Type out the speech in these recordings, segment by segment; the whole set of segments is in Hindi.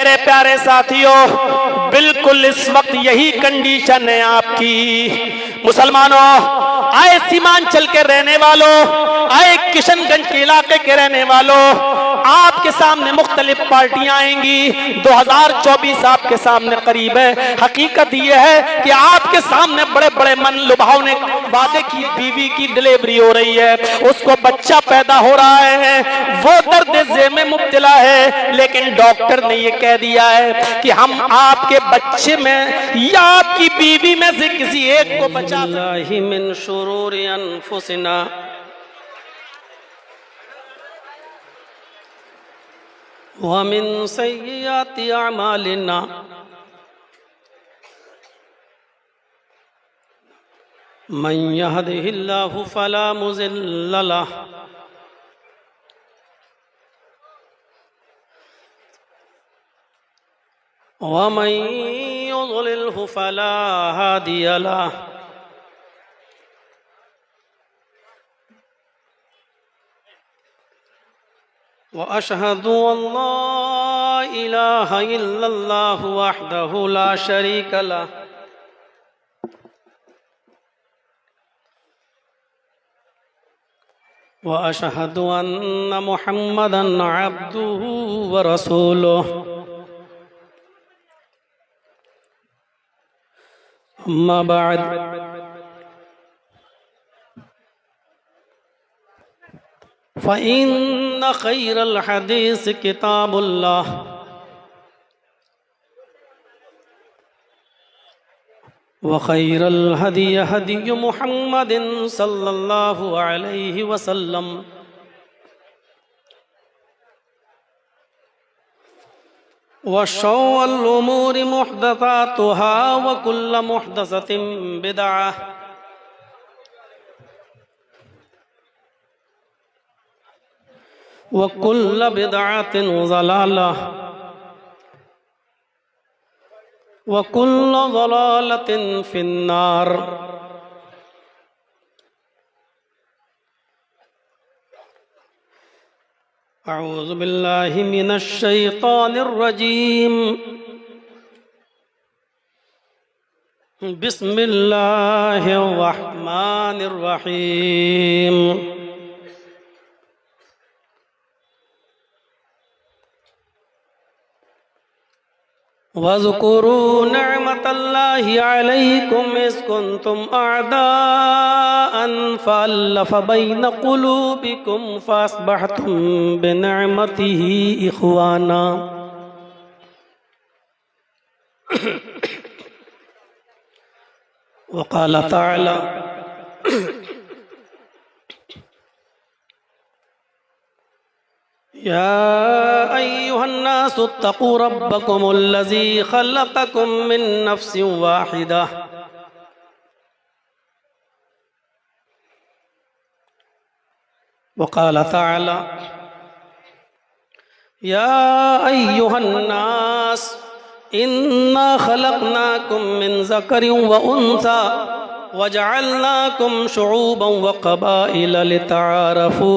मेरे प्यारे साथियों, बिल्कुल इस वक्त यही कंडीशन है आपकी। मुसलमानों, आए सीमांचल के रहने वालों, आए किशनगंज के इलाके के रहने वालों, आपके सामने मुख्तलिफ पार्टियां आएंगी। 2024 आपके सामने करीब है। हकीकत यह है कि आपके सामने बड़े बड़े मन लुभावने वादे की बीवी की डिलीवरी हो रही है, उसको बच्चा पैदा हो रहा है, वो दर्द ज़े में मुब्तला है, लेकिन डॉक्टर ने ये कह दिया है कि हम आपके बच्चे में या आपकी बीवी में से किसी एक को बचा मिन शुरूरि अनफुसिना व मिन सय्यिआति अअमालिना मन यहदिहिल्लाहु फला मुज़िल्ल लहु व मन युज़लिल्हु फला हादिय लहु। व अशहदु अल्ला इलाहा इल्लल्लाहु वहदहु ला शरीक लहु व अशहदु अन्न मुहम्मदन अब्दुहु व रसूलुहु। अम्मा बाद, फ़इन्न खैरल हदीस किताबुल्लाह व खैरल हदी हदी मुहम्मदिन सल्लल्लाहु अलैहि वसल्लम व शर्रुल उमूरि मुहदसातुहा व कुल्लु मुहदसतिन बिदअह व कुल्लु बिदअतिन ज़लालह व कुल्लु ज़लालतिन फिन्नार। अऊज़ु बिल्लाहि मिनश शैतानिर रजीम। बिस्मिल्लाहिर रहमानिर रहीम। वज़्कुरू निअमतल्लाहि अलैकुम इज़ कुंतुम अअदाअन फ़अल्लफ़ बैन क़ुलूबिकुम फ़अस्बहतुम बिनिअमतिही इख़वाना। वक़ाल तआला या अय्युहन्नासु इत्तक़ू रब्बकुमुल्लज़ी ख़लक़कुम मिन नफ़्सिन वाहिदह वक़ाल तआला या अय्युहन्नास इन्ना ख़लक़नाकुम मिन ज़करिन व उन्सा वजअलनाकुम शुऊबन व क़बाइल लितआरफ़ू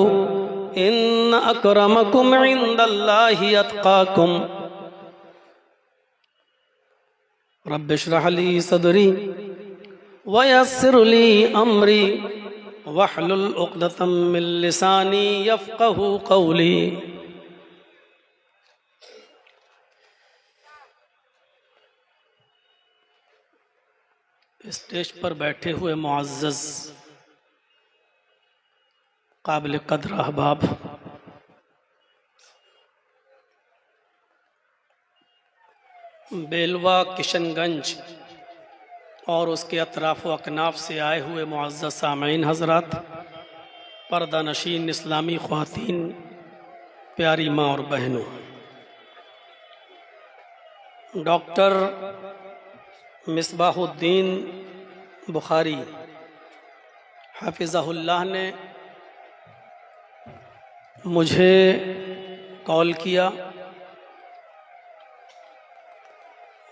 इन्न अक्रमकुम इंदल्लाहि अत्क़ाकुम। रब्बि इश्रह ली सदरी व यस्सिर ली अमरी वहलुल उक़दतम मिन लिसानी यफ़क़हू क़ौली। स्टेज पर बैठे हुए मुअज़्ज़ज़ काबिल कद्र अहबाब, बेलवा किशनगंज और उसके अतराफ़ व अकनाफ से आए हुए मुअज़्ज़ज़ सामीन हज़रात, पर्दा नशीन इस्लामी ख़वातीन, प्यारी माँ और बहनों, डॉक्टर मिसबाहुद्दीन बुखारी हाफ़िज़हुल्लाह ने मुझे कॉल किया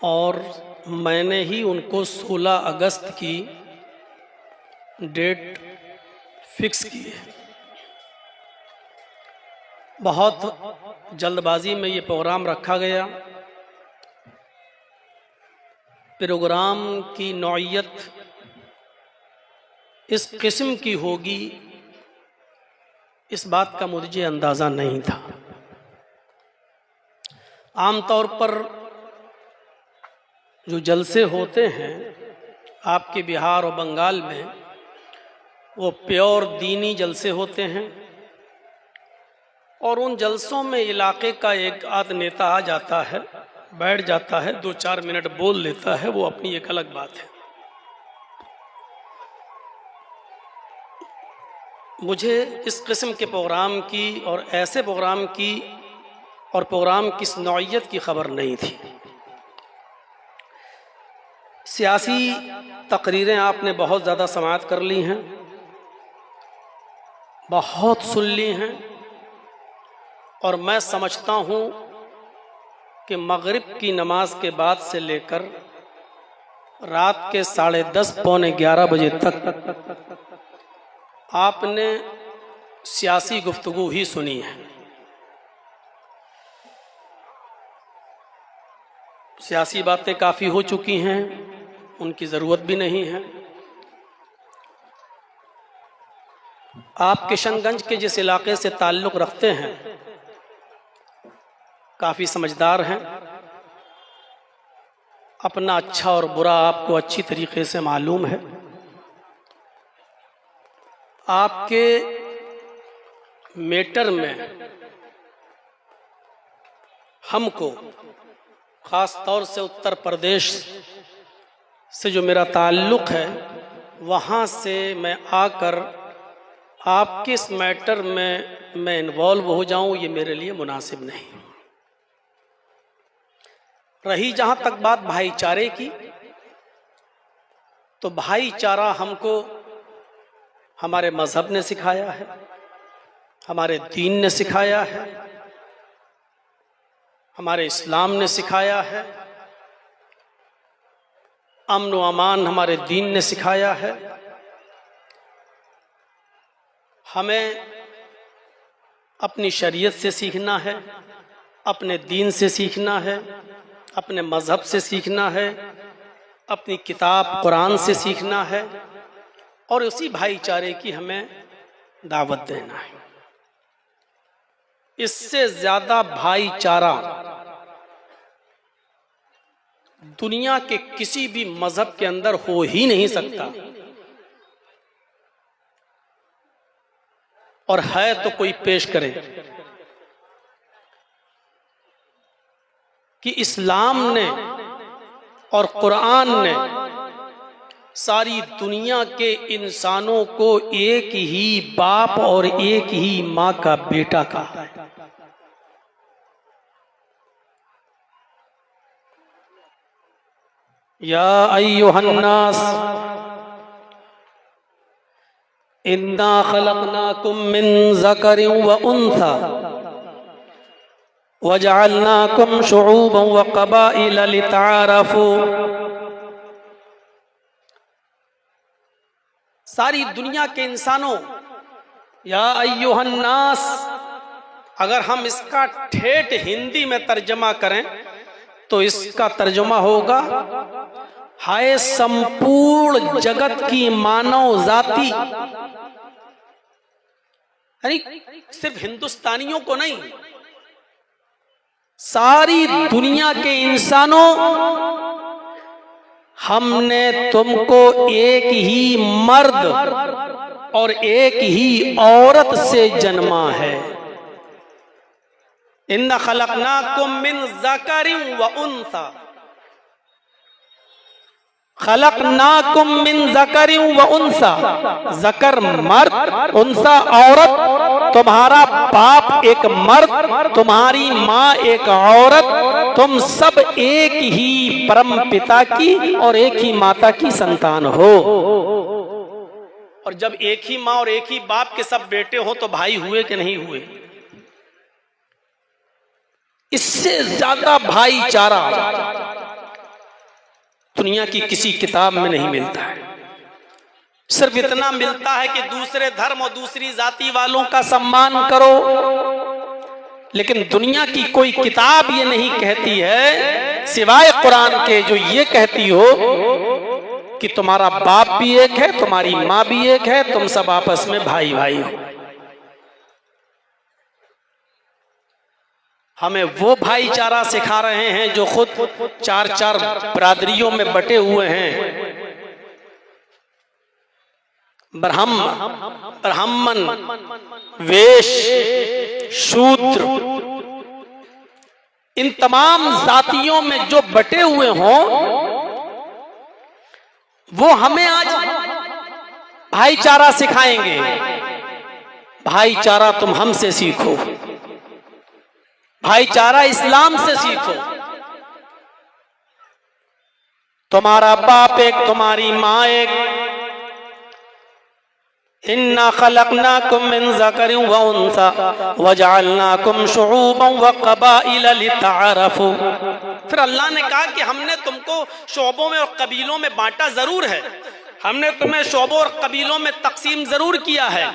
और मैंने ही उनको 16 अगस्त की डेट फिक्स की है। बहुत जल्दबाजी में ये प्रोग्राम रखा गया प्रोग्राम की नौइयत इस किस्म की होगी, इस बात का मुझे अंदाज़ा नहीं था। आमतौर पर जो जलसे होते हैं आपके बिहार और बंगाल में, वो प्योर दीनी जलसे होते हैं, और उन जलसों में इलाके का एक आध नेता आ जाता है, बैठ जाता है, 2-4 मिनट बोल लेता है, वो अपनी एक अलग बात है। मुझे इस किस्म के प्रोग्राम की और ऐसे प्रोग्राम की और प्रोग्राम की इस नौइयत की खबर नहीं थी। सियासी तकरीरें आपने बहुत ज़्यादा समाअत कर ली हैं, बहुत सुन ली हैं, और मैं समझता हूँ कि मगरिब की नमाज के बाद से लेकर रात के 10:30 पौने 11 बजे तक आपने सियासी गुफ्तगू ही सुनी है। सियासी बातें काफ़ी हो चुकी हैं, उनकी ज़रूरत भी नहीं है। आप किशनगंज के जिस इलाके से ताल्लुक़ रखते हैं काफ़ी समझदार हैं, अपना अच्छा और बुरा आपको अच्छी तरीके से मालूम है। आपके मैटर में हमको ख़ास तौर से उत्तर प्रदेश से जो मेरा ताल्लुक़ है, वहाँ से मैं आकर आपके इस मैटर में मैं इन्वॉल्व हो जाऊँ, ये मेरे लिए मुनासिब नहीं। रही जहाँ तक बात भाईचारे की, तो भाईचारा हमको हमारे मज़हब ने सिखाया है, हमारे दीन ने सिखाया है, हमारे इस्लाम ने सिखाया है, अमन व अमान हमारे दीन ने सिखाया है। हमें अपनी शरीयत से सीखना है, अपने दीन से सीखना है, अपने मज़हब से सीखना है, अपनी किताब कुरान से सीखना है, और उसी भाईचारे की हमें दावत देना है। इससे ज़्यादा भाईचारा दुनिया के किसी भी मज़हब के अंदर हो ही नहीं सकता, और है तो कोई पेश करे कि इस्लाम ने और कुरान ने सारी दुनिया के इंसानों को एक ही बाप और एक ही माँ का बेटा कहा है। या अय्युहन्नास इन्ना खलक़नाकुम मिन ज़करिन व उन्सा वजअलनाकुम शुऊबन व क़बाइल लितआरफू। सारी दुनिया के इंसानों, या अय्युहन्नास, अगर हम इसका ठेठ हिंदी में तर्जमा करें तो इसका तर्जुमा होगा, हाय संपूर्ण जगत की मानव जाति, यानी सिर्फ हिंदुस्तानियों को नहीं, सारी दुनिया के इंसानों, हमने तुमको एक ही मर्द और एक ही औरत से जन्मा है। इन्ना खलक़नाकुम मिन ज़करिन व उन्सा, खलक़नाकुम मिन ज़करिन व उन्सा, ज़कर मर्द, उन्सा औरत। तुम्हारा बाप एक मर्द, तुम्हारी माँ एक औरत, तुम सब एक ही परम पिता की और एक ही माता की संतान हो। और जब एक ही माँ और एक ही बाप के सब बेटे हो तो भाई हुए कि नहीं हुए? इससे ज्यादा भाईचारा दुनिया की किसी किताब में नहीं मिलता है। सिर्फ इतना मिलता है कि दूसरे धर्म और दूसरी जाति वालों का सम्मान करो, लेकिन दुनिया की कोई किताब ये नहीं कहती है सिवाय कुरान के जो ये कहती हो कि तुम्हारा बाप भी एक है, तुम्हारी माँ भी एक है, तुम सब आपस में भाई भाई हो। हमें वो भाईचारा सिखा रहे हैं जो खुद चार चार बिरादरियों में बटे हुए हैं। ब्राह्मण, वैश्य, शूद्र, इन तमाम जातियों में जो बटे हुए हों, वो हमें आज भाईचारा सिखाएंगे। भाईचारा तुम हमसे सीखो, भाईचारा इस्लाम से सीखो। तुम्हारा बाप एक, तुम्हारी माँ एक। इन्ना खलकनाकुम मिन ज़करिन व उन्सा वजअलनाकुम शुऊबन व क़बाइल लितअरफू। फिर अल्लाह ने कहा कि हमने तुमको शोबों में और कबीलों में बांटा जरूर है, हमने तुम्हें शोबों और कबीलों में तकसीम जरूर किया है,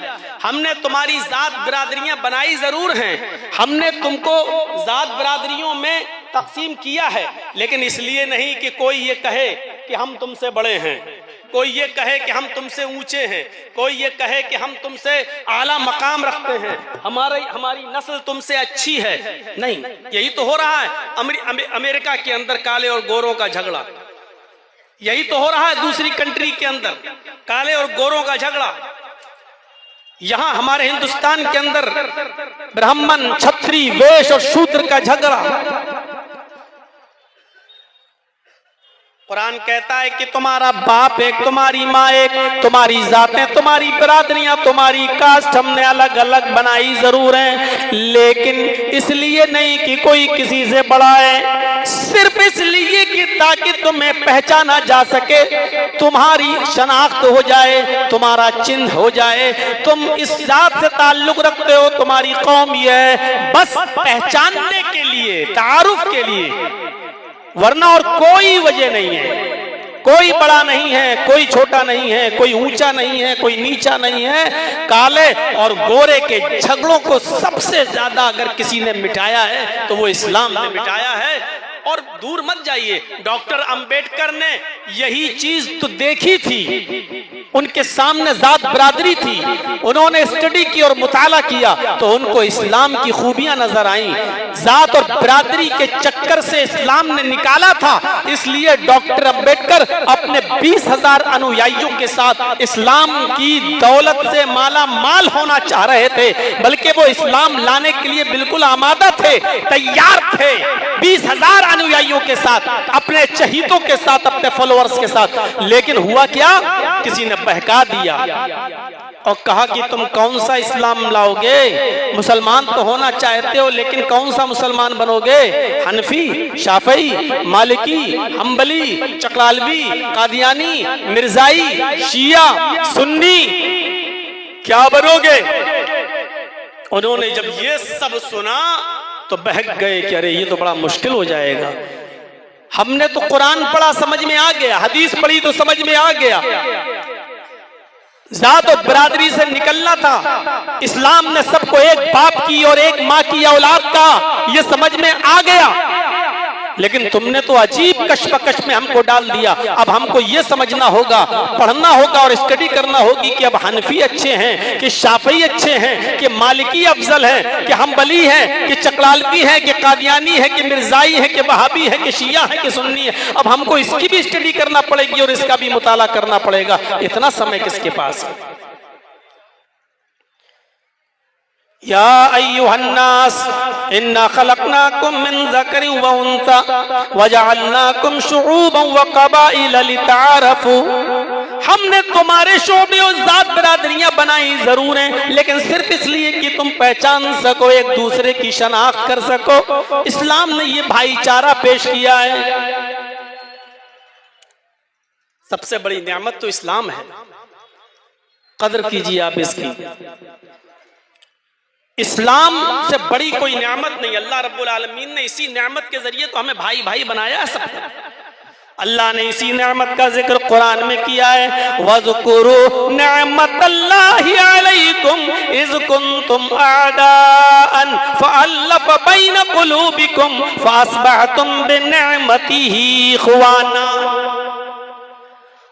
हमने तुम्हारी जात बिरादरियां बनाई जरूर हैं, हमने तुमको जात बिरादरियों में तकसीम किया है, लेकिन इसलिए नहीं कि कोई ये कहे कि हम तुमसे बड़े हैं, कोई ये कहे कि हम तुमसे ऊंचे हैं, कोई ये कहे कि हम तुमसे आला मकाम रखते हैं, हमारी नस्ल तुमसे अच्छी है। नहीं, यही तो हो रहा है अमेरिका के अंदर काले और गोरों का झगड़ा, यही तो हो रहा है दूसरी कंट्री के अंदर काले और गोरों का झगड़ा। यहां हमारे हिंदुस्तान के अंदर ब्राह्मण, क्षत्रिय, वैश्य और शूद्र का झगड़ा। कुरान कहता है कि तुम्हारा बाप एक, तुम्हारी माँ एक, तुम्हारी जातें, तुम्हारी बिरादरियां, तुम्हारी कास्ट हमने अलग अलग बनाई जरूर हैं, लेकिन इसलिए नहीं कि कोई किसी से बड़ा है, सिर्फ इसलिए कि ताकि तुम्हें पहचाना जा सके, तुम्हारी शनाख्त हो जाए, तुम्हारा चिन्ह हो जाए, तुम इस जात से ताल्लुक रखते हो, तुम्हारी कौम ये है, बस पहचानने के लिए, तारुफ के लिए, वरना और कोई वजह नहीं है। कोई बड़ा नहीं है, कोई छोटा नहीं है, कोई ऊंचा नहीं है, कोई नीचा नहीं है। काले और गोरे के झगड़ों को सबसे ज्यादा अगर किसी ने मिटाया है तो वो इस्लाम ने मिटाया है। और दूर मत जाइए, डॉक्टर अंबेडकर ने यही चीज तो देखी थी, उनके सामने जात बिरादरी थी, उन्होंने स्टडी की और मुताला किया तो उनको इस्लाम की खूबियां नजर आई। जात और बिरादरी के चक्कर से इस्लाम ने निकाला था, इसलिए डॉक्टर अंबेडकर अपने 20,000 अनुयायियों के साथ इस्लाम की दौलत से माला माल होना चाह रहे थे, बल्कि वो इस्लाम लाने के लिए बिल्कुल आमादा थे, तैयार थे। 20,000 अनुयायियों के साथ, अपने चहीतों के साथ, अपने फॉलोअर्स के साथ। लेकिन हुआ क्या, किसी ने बहका दिया और कहा कि तुम कौन सा इस्लाम लाओगे, मुसलमान तो होना चाहते हो लेकिन कौन सा मुसलमान बनोगे, हनफी, शाफई, मालिकी, हम्बली, चकलालवी, कादियानी, मिर्जाई, शिया, सुन्नी, क्या बनोगे। उन्होंने जब ये सब सुना तो बहक गए कि अरे ये तो बड़ा मुश्किल हो जाएगा। हमने तो कुरान पढ़ा, समझ में आ गया, हदीस पढ़ी तो समझ में आ गया, जात और बिरादरी से निकलना था। इस्लाम ने सबको एक बाप की और एक माँ की औलाद का, ये समझ में आ गया। लेकिन तुमने तो अजीब कशमकश में हमको डाल दिया। अब हमको ये समझना होगा, पढ़ना होगा और स्टडी करना होगी कि अब हनफी अच्छे हैं कि शाफई अच्छे हैं कि मालिकी अफजल हैं कि हम्बली हैं कि चकलालवी हैं कि कादियानी है कि मिर्जाई है कि वहाबी है कि शिया है कि सुन्नी है। अब हमको इसकी भी स्टडी करना पड़ेगी और इसका भी मुताला करना पड़ेगा। इतना समय किसके पास है। या अय्युहन्नास इन्ना खलकनाकुम मिन ज़करिन व उन्सा वजअलनाकुम शुऊबन व क़बाइल लितअरफू। हमने तुम्हारे शोबे और जात बिरादरियां बनाई जरूर हैं, लेकिन सिर्फ इसलिए कि तुम पहचान सको, एक दूसरे की शनाख्त कर सको। इस्लाम ने ये भाईचारा पेश किया है। सबसे बड़ी नेमत तो इस्लाम है, कदर कीजिए आप इसकी। इस्लाम से बड़ी कोई नेमत नहीं। अल्लाह रब्बुल आलमीन ने इसी नेमत के जरिए तो हमें भाई भाई बनाया है सबको। अल्लाह ने इसी नेमत का जिक्र कुरान में किया है, वज़कुरू निअमतल्लाहि अलैकुम इज़ कुंतुम आदाअन फ़अल्लफ़ बैन क़ुलूबिकुम फ़अस्बहतुम बिनिअमतिही इख़वाना।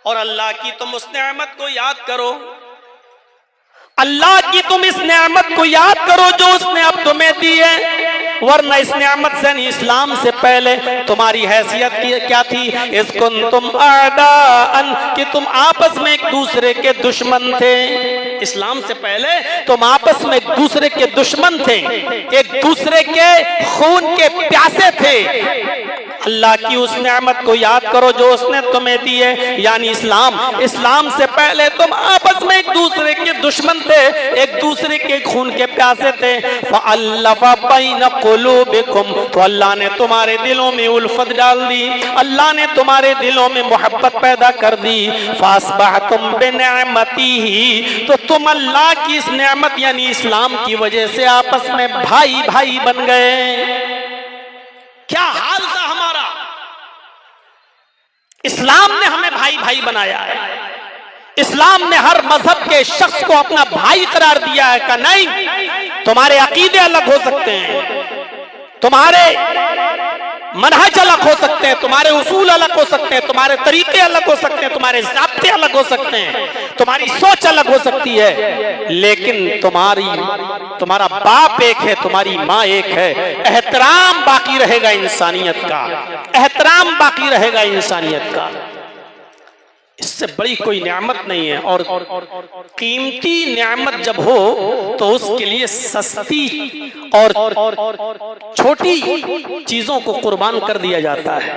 और अल्लाह की तुम उस नेमत को याद करो, अल्लाह की तुम इस नेमत को याद करो जो उसने अब तुम्हें दी है, वरना इस नेमत से नहीं, इस्लाम से पहले तुम्हारी हैसियत क्या थी? इस कुंतुम आदाअन, कि तुम आपस में एक दूसरे के दुश्मन थे। इस्लाम से पहले तुम आपस में एक दूसरे के दुश्मन थे, एक दूसरे के खून के प्यासे थे। अल्लाह की उस नेमत को याद करो जो उसने तुम्हें दी है, यानी इस्लाम। इस्लाम से पहले तुम आपस में एक दूसरे के दुश्मन थे, एक दूसरे के खून के प्यासे थे। फ़अल्लफ़ बैन क़ुलूबिकुम, तो अल्लाह ने तुम्हारे दिलों में उल्फत डाल दी, अल्लाह ने तुम्हारे दिलों में मोहब्बत पैदा कर दी। फ़अस्बहतुम बिनिअमतिही, तो तुम अल्लाह की इस नेमत यानी इस्लाम की वजह से आपस में भाई भाई बन गए। क्या हाल था हमारा! इस्लाम ने हमें भाई भाई बनाया है। इस्लाम ने हर मजहब के शख्स को अपना भाई करार दिया है कि नहीं, तुम्हारे अकीदे अलग हो सकते हैं, तुम्हारे मनहज अलग हो सकते हैं, तुम्हारे उसूल अलग हो सकते हैं, तुम्हारे तरीके अलग हो सकते हैं, तुम्हारे ज़ाब्ते अलग हो सकते हैं, तुम्हारी सोच अलग हो सकती है, लेकिन तुम्हारा बाप एक है, तुम्हारी माँ एक है। एहतराम बाकी रहेगा इंसानियत का, एहतराम बाकी रहेगा इंसानियत का। इससे बड़ी कोई नेमत नहीं है। और कीमती नेमत जब हो तो उसके लिए सस्ती और छोटी चीजों को कुर्बान कर दिया जाता है।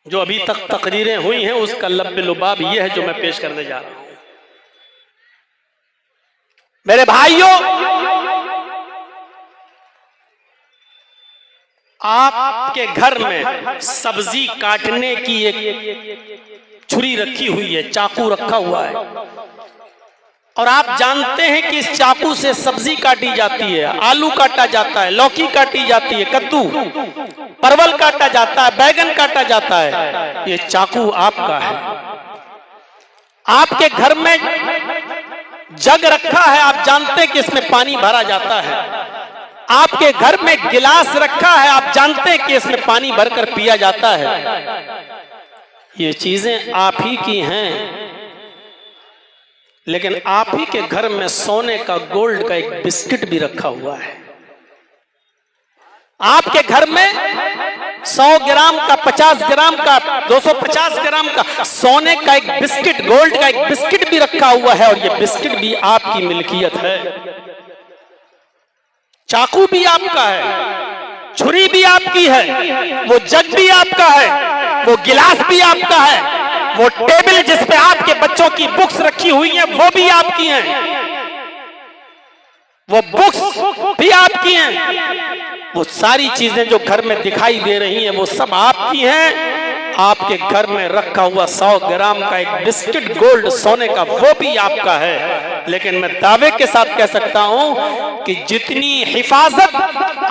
जो अभी तक तकरीरें हुई हैं उसका लब्बे लुबाब यह है जो मैं पेश करने जा रहा हूं। मेरे भाइयों, आपके घर में सब्जी काटने की एक छुरी रखी हुई है, चाकू रखा हुआ है, और आप जानते हैं कि इस चाकू से सब्जी काटी जाती है, आलू काटा जाता है, लौकी काटी जाती है, कद्दू, परवल काटा जाता है, बैगन काटा जाता है। ये चाकू आपका है। आपके घर में जग रखा है, आप जानते हैं कि इसमें पानी भरा जाता है। आपके घर में गिलास रखा है, आप जानते हैं कि इसमें पानी भरकर पिया जाता है। ये चीजें आप ही की हैं, लेकिन आप ही के घर में सोने का, गोल्ड का एक बिस्किट भी रखा हुआ है। आपके घर में 100 ग्राम का, 50 ग्राम का, 250 ग्राम का सोने का एक बिस्किट, गोल्ड का एक बिस्किट भी रखा हुआ है, और ये बिस्किट भी आपकी मिल्कियत है। चाकू भी आपका है, छुरी भी आपकी है, वो जग भी आपका है, वो गिलास भी आपका है, वो टेबल जिस पे आपके बच्चों की बुक्स रखी हुई हैं वो भी आपकी हैं, वो बुक्स भी आपकी हैं। वो सारी चीजें जो घर में दिखाई दे रही हैं वो सब आपकी हैं। आपके घर में रखा हुआ 100 ग्राम का एक बिस्किट गोल्ड सोने का वो भी आपका है। लेकिन मैं दावे के साथ कह सकता हूं कि जितनी हिफाजत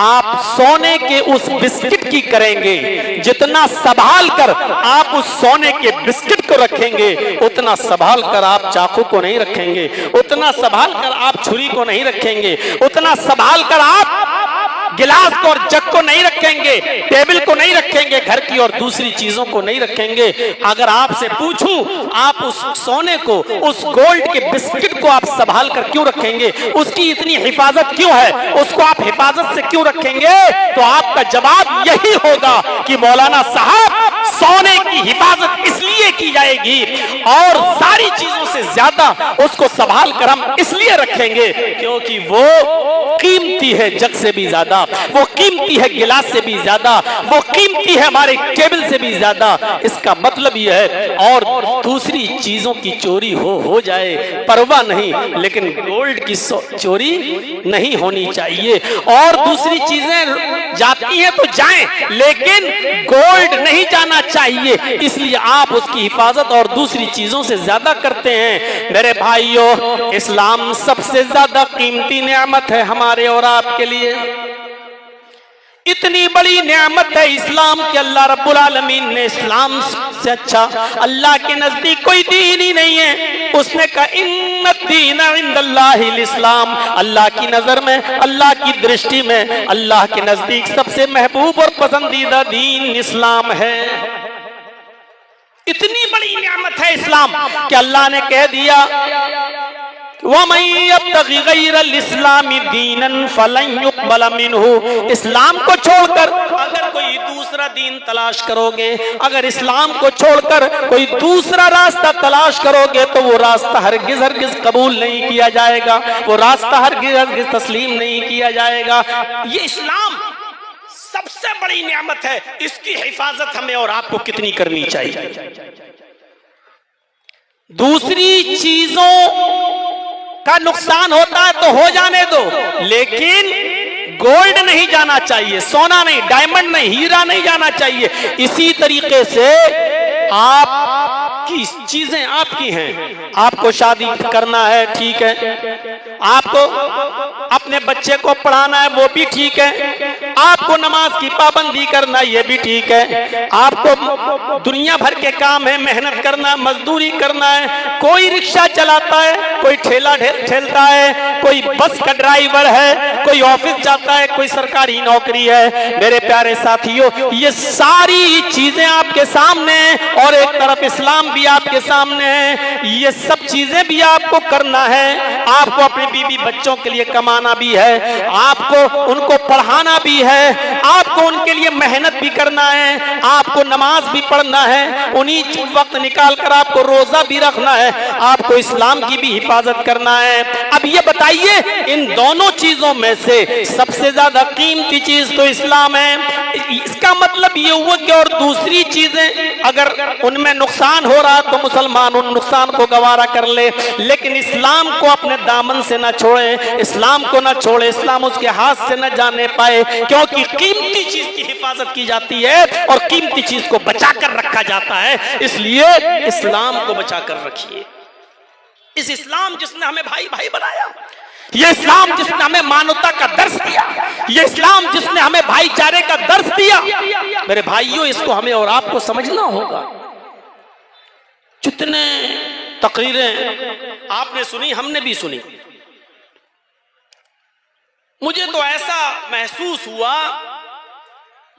आप सोने के उस बिस्किट की करेंगे, जितना संभाल कर आप उस सोने के बिस्किट को रखेंगे, उतना संभाल कर आप चाकू को नहीं रखेंगे, उतना संभाल कर आप छुरी को नहीं रखेंगे, उतना संभाल कर आप गिलास को और जग को नहीं रखेंगे, टेबल को नहीं रखेंगे, घर की और दूसरी चीजों को नहीं रखेंगे। अगर आपसे पूछूं, आप उस सोने को, उस गोल्ड के बिस्किट को आप संभाल कर क्यों रखेंगे? उसकी इतनी हिफाजत क्यों है? उसको आप हिफाजत से क्यों रखेंगे? तो आपका जवाब यही होगा कि मौलाना साहब, सोने की हिफाजत इसलिए की जाएगी और सारी चीजों से ज्यादा उसको संभाल कर हम इसलिए रखेंगे क्योंकि वो कीमती है जग से भी ज्यादा, वो कीमती है गिलास से भी ज्यादा, वो कीमती है हमारे टेबल से भी ज्यादा। इसका मतलब यह है, और दूसरी चीजों की चोरी हो जाए परवाह नहीं, लेकिन गोल्ड की चोरी नहीं होनी चाहिए। और दूसरी चीजें जाती हैं तो जाएं, लेकिन गोल्ड नहीं जाना चाहिए। इसलिए आप उसकी हिफाजत और दूसरी चीजों से ज्यादा करते हैं। मेरे भाइयों, इस्लाम सबसे ज्यादा कीमती नेमत है हमारे और आपके लिए। इतनी बड़ी नेमत है इस्लाम कि अल्लाह रब्बुल आलमीन ने इस्लाम से अच्छा अल्लाह के नजदीक कोई दीन ही नहीं है। उसने कहा इन्ना दीन इंदल्लाहिल इस्लाम, अल्लाह की नजर में, अल्लाह की दृष्टि में, अल्लाह के नजदीक सबसे महबूब और पसंदीदा दीन इस्लाम है। इतनी बड़ी नेमत है इस्लाम कि अल्लाह ने कह दिया वमन यब्तगी गैरल इस्लामी दीनन फलन युक़बल मिन्हु, इस्लाम को छोड़कर अगर कोई दूसरा दीन तलाश करोगे, अगर इस्लाम को छोड़कर कोई दूसरा रास्ता तलाश करोगे तो वो रास्ता हरगिज हरगिज कबूल नहीं किया जाएगा, वो रास्ता हरगिज हरगिज तस्लीम नहीं किया जाएगा। ये इस्लाम सबसे बड़ी नेमत है, इसकी हिफाजत हमें और आपको कितनी करनी चाहिए। दूसरी चीजों का नुकसान होता है तो हो जाने दो, लेकिन गोल्ड नहीं जाना चाहिए, सोना नहीं, डायमंड नहीं, हीरा नहीं जाना चाहिए। इसी तरीके से आपकी चीजें आपकी हैं, आपको शादी करना है ठीक है, आपको अपने बच्चे को पढ़ाना है वो भी ठीक है, आपको नमाज की पाबंदी करना ये भी ठीक है, आपको दुनिया भर के काम है, मेहनत करना, मजदूरी करना है, कोई रिक्शा चलाता है, कोई ठेला ठेलता है, कोई बस का ड्राइवर है, कोई ऑफिस जाता है, कोई सरकारी नौकरी है। मेरे प्यारे साथियों, ये सारी चीजें आपके सामने हैं और एक तरफ इस्लाम भी आपके सामने है। ये सब चीजें भी आपको करना है, आपको अपने बीवी बच्चों के लिए कमाना भी है, आपको उनको पढ़ाना भी है, आपको उनके लिए मेहनत भी करना है, आपको नमाज भी पढ़ना है, उन्हीं वक्त निकाल कर आपको रोजा भी रखना है, आपको इस्लाम की भी हिफाजत करना है। अब ये बताइए इन दोनों चीजों में से सबसे ज्यादा कीमती चीज तो इस्लाम है। इसका मतलब ये हुआ कि और दूसरी चीजें अगर उनमें नुकसान हो रहा तो मुसलमान उन नुकसान को गवारा कर ले, लेकिन इस्लाम को अपने दामन से न छोड़े, इस्लाम को न छोड़े, इस्लाम उसके हाथ से न जाने पाए, क्योंकि कीमती चीज की हिफाजत की जाती है और कीमती चीज को बचा कर रखा जाता है। इसलिए इस्लाम को बचा कर रखिए। इस इस्लाम जिसने हमें भाई भाई बनाया, ये इस्लाम जिसने हमें मानवता का दर्श दिया, ये इस्लाम जिसने हमें भाईचारे का दर्श दिया, मेरे भाइयों इसको हमें और आपको समझना होगा। जितने तकरीरें आपने सुनी, हमने भी सुनी, मुझे तो ऐसा महसूस हुआ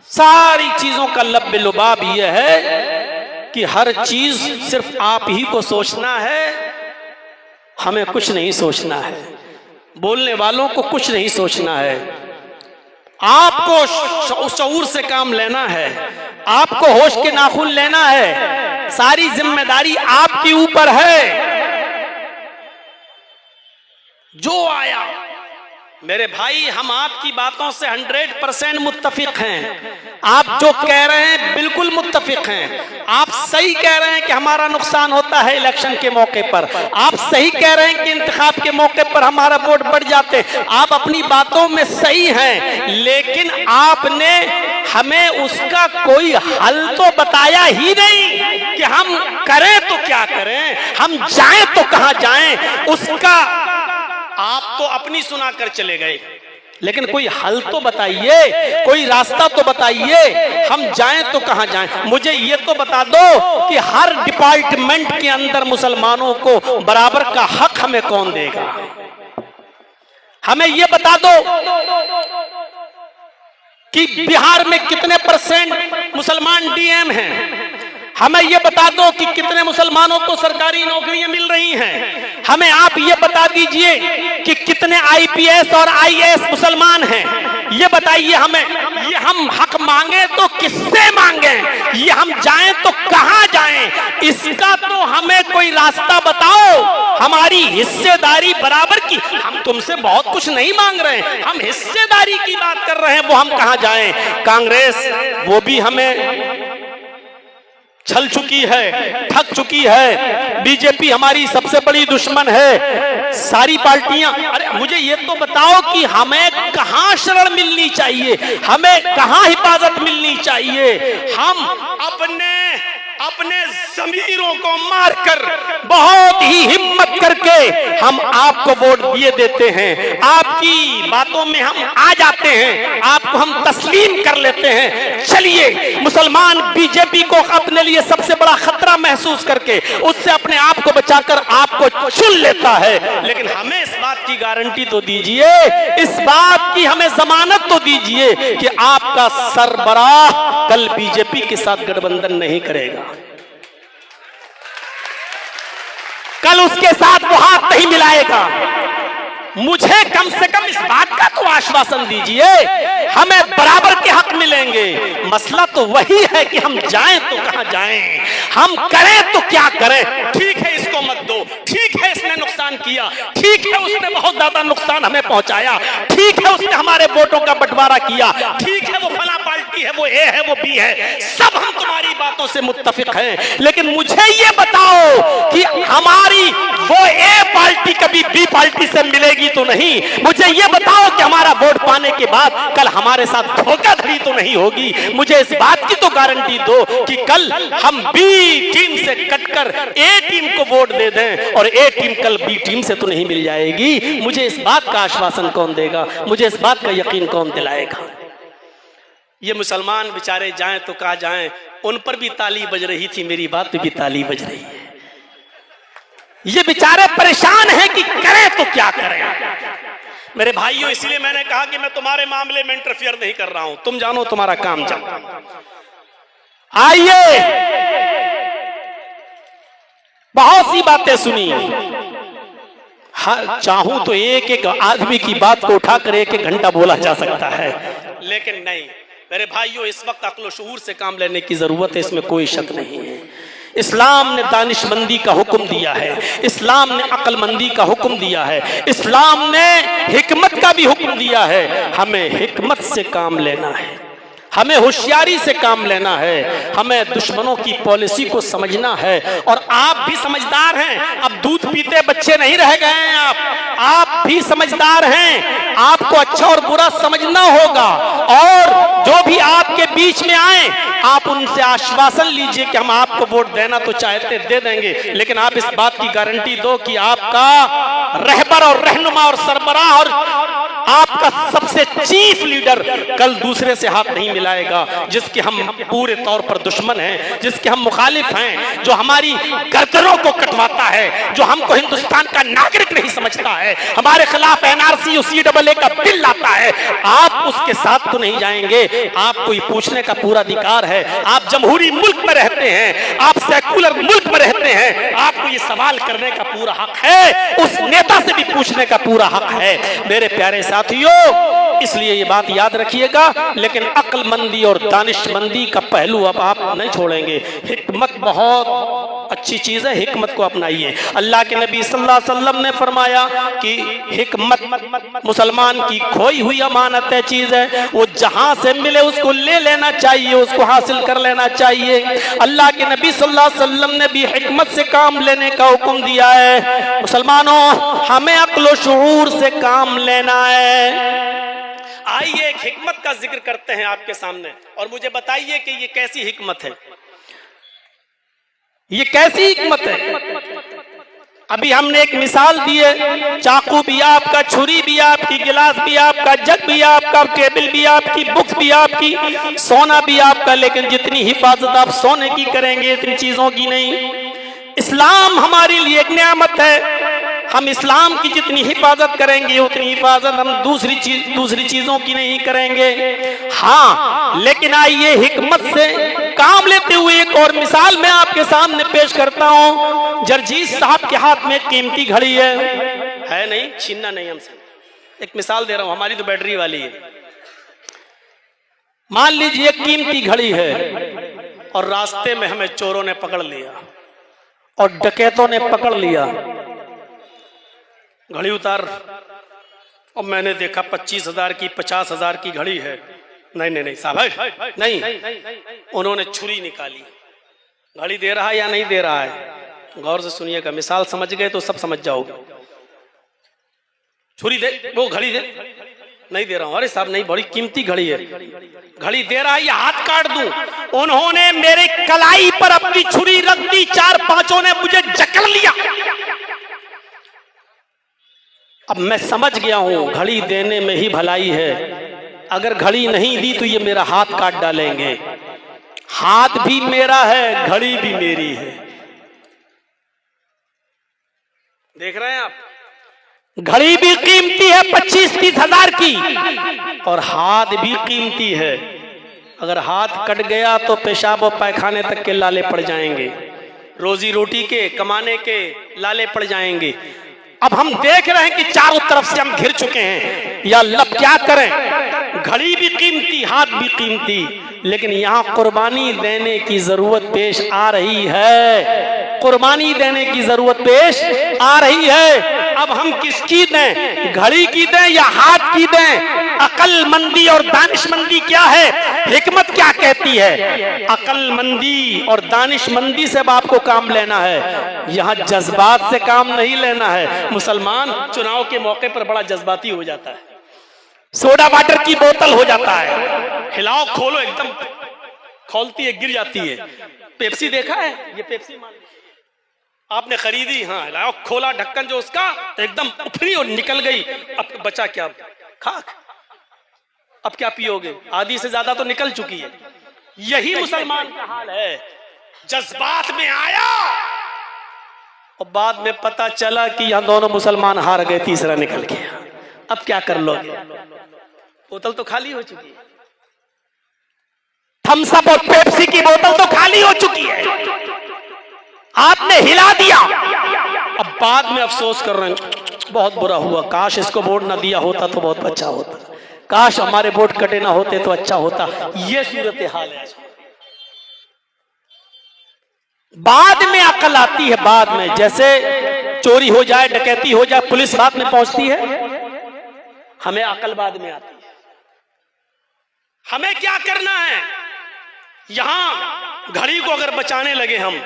सारी चीजों का लब लुबाब यह है कि हर चीज सिर्फ आप ही को सोचना है, हमें कुछ नहीं सोचना है, बोलने वालों को कुछ नहीं सोचना है, आपको शऊर से काम लेना है, आपको होश के नाखून लेना है, सारी जिम्मेदारी आपके ऊपर है। जो आया मेरे भाई, हम आपकी बातों से 100% मुत्तफिक हैं। आप जो कह रहे हैं बिल्कुल मुत्तफिक हैं। आप सही कह रहे हैं कि हमारा नुकसान होता है इलेक्शन के मौके पर, आप सही कह रहे हैं कि इंतखाब के मौके पर हमारा वोट बढ़ जाते, आप अपनी बातों में सही हैं, लेकिन आपने हमें उसका कोई हल तो बताया ही नहीं कि हम करें तो क्या करें, हम जाएं तो कहां जाएं। उसका आप तो अपनी सुनाकर चले गए, लेकिन कोई हल तो बताइए, कोई रास्ता तो बताइए, हम जाएं तो कहां जाएं। मुझे ये तो बता दो कि हर डिपार्टमेंट के अंदर मुसलमानों को बराबर का हक हमें कौन देगा। हमें ये बता दो कि बिहार में कितने % मुसलमान डीएम हैं। हमें ये बता दो कि कितने मुसलमानों को सरकारी नौकरियां मिल रही हैं। हमें आप ये बता दीजिए कि कितने आईपीएस और आईएएस मुसलमान हैं। ये बताइए हमें। ये हम हक मांगे तो किससे मांगे, ये हम जाएं तो कहां जाएं, इसका तो हमें कोई रास्ता बताओ। हमारी हिस्सेदारी बराबर की, हम तुमसे बहुत कुछ नहीं मांग रहे हैं, हम हिस्सेदारी की बात कर रहे हैं, वो हम कहां जाएं। कांग्रेस वो भी हमें छल चुकी है, ठग चुकी है, बीजेपी हमारी सबसे बड़ी दुश्मन है, सारी पार्टियां। अरे मुझे ये तो बताओ कि हमें कहां शरण मिलनी चाहिए, हमें कहां हिफाजत मिलनी चाहिए। हम अपने ज़मीरों को मारकर बहुत ही हिम्मत करके हम आपको वोट दिए देते हैं, आपकी बातों में हम आ जाते हैं, आपको हम तस्लीम कर लेते हैं। चलिए, मुसलमान बीजेपी को अपने लिए सबसे बड़ा खतरा महसूस करके उससे अपने आप को बचाकर आपको चुन लेता है। लेकिन हमें इस बात की गारंटी तो दीजिए, इस बात की हमें जमानत तो दीजिए कि आपका सरबराह कल बीजेपी के साथ गठबंधन नहीं करेगा, कल उसके साथ वो हाथ नहीं मिलाएगा। मुझे कम से कम इस बात का तो आश्वासन दीजिए, हमें बराबर के हक मिलेंगे। मसला तो वही है कि हम जाएं तो कहां जाएं, हम करें तो क्या करें। ठीक है, इसको मत दो, ठीक है इसने नुकसान किया, ठीक है उसने बहुत ज्यादा नुकसान हमें पहुंचाया, ठीक है उसने हमारे वोटों का बंटवारा किया, ठीक है वो फला पार्टी है, वो ए है, वो बी है, सब हम तुम्हारी बातों से मुत्तफिक हैं। लेकिन मुझे ये बताओ कि हमारी वो ए पार्टी कभी बी पार्टी से मिलेगी तो नहीं। मुझे ये बताओ कि हमारा वोट पाने के बाद कल हमारे साथ धोखाधड़ी तो नहीं होगी। मुझे इस बात की तो गारंटी दो कि कल हम बी टीम से कटकर ए टीम को वोट दे दें और ए टीम कल बी टीम से तो नहीं मिल जाएगी। मुझे इस बात का आश्वासन कौन देगा, मुझे इस बात का यकीन कौन दिलाएगा। ये मुसलमान बेचारे जाएं तो कहाँ जाएं, उन पर भी ताली बज रही थी, मेरी बात पे भी ताली बज रही है। ये बेचारे परेशान हैं कि करें तो क्या करें। मेरे भाइयों, इसलिए मैंने कहा कि मैं तुम्हारे मामले में इंटरफियर नहीं कर रहा हूं, तुम जानो तुम्हारा काम जानो। आइए, बहुत सी बातें सुनी, हाँ चाहूं तो एक एक आदमी की बात को उठाकर एक एक घंटा बोला जा सकता है, लेकिन नहीं मेरे भाइयों, इस वक्त अक्ल शऊर से काम लेने की जरूरत है, इसमें कोई शक नहीं है। इस्लाम ने दानिशमंदी का हुक्म दिया है, इस्लाम ने अक्लमंदी का हुक्म दिया है, इस्लाम ने हिकमत का भी हुक्म दिया है। हमें हिकमत से काम लेना है, हमें होशियारी से काम लेना है, हमें दुश्मनों की पॉलिसी को समझना है। और आप भी समझदार हैं, अब दूध पीते बच्चे नहीं रह गए हैं, आप भी समझदार हैं, आपको अच्छा और बुरा समझना होगा। और जो भी आपके बीच में आए, आप उनसे आश्वासन लीजिए कि हम आपको वोट देना तो चाहते दे देंगे, लेकिन आप इस बात की गारंटी दो कि आपका रहबर और रहनुमा और सरबराह और आपका सबसे चीफ लीडर कल दूसरे से हाथ नहीं मिलाएगा, जिसके हम पूरे तौर पर दुश्मन हैं, जिसके हम मुखालिफ हैं, जो हमारी गर्दनों को कटवाता है, जो हमको हिंदुस्तान का नागरिक नहीं समझता है, हमारे खिलाफ एनआरसी CAA का बिल लाता है। आप उसके साथ तो नहीं जाएंगे। आपको ये पूछने का पूरा अधिकार है, आप जमहूरी मुल्क में रहते हैं, आप सेकुलर मुल्क में रहते हैं, आपको ये सवाल करने का पूरा हक है, उस नेता से भी पूछने का पूरा हक है। मेरे प्यारे साथियों, इसलिए ये बात याद रखिएगा, लेकिन अक्लमंदी और दानिशमंदी का पहलू अब आप नहीं छोड़ेंगे। हिकमत बहुत अच्छी चीज है, हिकमत को अपनाइए। अल्लाह के नबी सल्लल्लाहु अलैहि वसल्लम ने फरमाया कि हिकमत मुसलमान की खोई हुई अमानत है, चीज है, वो जहां से मिले उसको ले लेना चाहिए, उसको हासिल कर लेना चाहिए। अल्लाह के नबी सल्लल्लाहु अलैहि वसल्लम ने भी हिकमत से काम लेने का हुक्म दिया है। मुसलमानों, हमें अक्ल शऊर से काम लेना है। आइए एक हिकमत का जिक्र करते हैं आपके सामने, और मुझे बताइए कि ये कैसी हिकमत है, ये कैसी हिकमत है। अभी हमने एक मिसाल दी है, चाकू भी आपका, छुरी भी आपकी, गिलास भी आपका, जग भी आपका, टेबल भी आपकी, बुक्स भी आपकी, सोना भी आपका, लेकिन जितनी हिफाजत आप सोने की करेंगे इतनी चीजों की नहीं। इस्लाम हमारे लिए एक नियामत है, हम इस्लाम की जितनी हिफाजत करेंगे उतनी हिफाजत हम दूसरी चीजों की नहीं करेंगे। हाँ, लेकिन आइए हिकमत से काम लेते हुए एक और मिसाल मैं आपके सामने पेश करता हूं। जरजीत साहब के हाथ में कीमती घड़ी है नहीं, छीनना नहीं हमसे, एक मिसाल दे रहा हूं, हमारी तो बैटरी वाली है। मान लीजिए कीमती घड़ी है और रास्ते में हमें चोरों ने पकड़ लिया और डकैतों ने पकड़ लिया, घड़ी उतार, और मैंने देखा 25,000 की 50,000 की घड़ी है। नहीं साहब, नहीं, उन्होंने छुरी निकाली। घड़ी दे रहा है या नहीं दे रहा है, गौर से सुनिएगा, मिसाल समझ गए तो सब समझ जाओगे। छुरी दे, वो घड़ी दे, नहीं दे रहा हूं। अरे साहब नहीं, बड़ी कीमती घड़ी है, घड़ी दे रहा है या हाथ काट दूं? उन्होंने मेरे कलाई पर अपनी छुरी रख दी, 4-5 ने मुझे जकड़ लिया। अब मैं समझ गया हूं घड़ी देने में ही भलाई है, अगर घड़ी नहीं दी तो ये मेरा हाथ काट डालेंगे। हाथ भी मेरा है, घड़ी भी मेरी है। देख रहे हैं आप, घड़ी भी कीमती है 25-30 हजार की, और हाथ भी कीमती है। अगर हाथ कट गया तो पेशाब और पैखाने तक के लाले पड़ जाएंगे, रोजी रोटी के कमाने के लाले पड़ जाएंगे। अब हम देख रहे हैं कि चारों तरफ से हम घिर चुके हैं, या अल्लाह क्या करें। घड़ी भी कीमती, हाथ भी कीमती, लेकिन यहाँ कुर्बानी देने की जरूरत पेश आ रही है, कुर्बानी देने की जरूरत पेश आ रही है। अब हम किसकी दें, घड़ी की दें या हाथ की दें? अकलमंदी और दानिशमंदी क्या है, हिकमत क्या कहती है? अकलमंदी और दानिशमंदी से आपको काम लेना है, यहाँ जज्बात से काम नहीं लेना है। मुसलमान चुनाव के मौके पर बड़ा जज्बाती हो जाता है, सोडा वाटर की बोतल हो जाता है, हिलाओ खोलो एकदम खोलती है गिर जाती है। पेप्सी देखा है, ये पेप्सी मान आपने खरीदी, हाँ हिलाओ खोला ढक्कन जो उसका तो एकदम उफरी और निकल गई। अब बचा क्या, खाक। अब क्या पियोगे, आधी से ज्यादा तो निकल चुकी है। यही मुसलमान का हाल है, जज्बात में आया और बाद में पता चला कि यहां दोनों मुसलमान हार गए, तीसरा निकल गया। अब क्या कर लोगे, बोतल तो खाली हो चुकी है, थम्स अप और पेप्सी की बोतल तो खाली हो चुकी है, आपने हिला दिया। अब बाद में अफसोस कर रहे हैं, बहुत बुरा हुआ, काश इसको वोट ना दिया होता तो बहुत अच्छा होता, काश हमारे वोट कटे ना होते तो अच्छा होता। ये सूरत हाल है। बाद में अकल आती है, बाद में, जैसे चोरी हो जाए, डकैती हो जाए, पुलिस बाद में पहुंचती है, हमें अकल बाद में आती है। हमें क्या करना है, यहां घड़ी को अगर बचाने लगे हम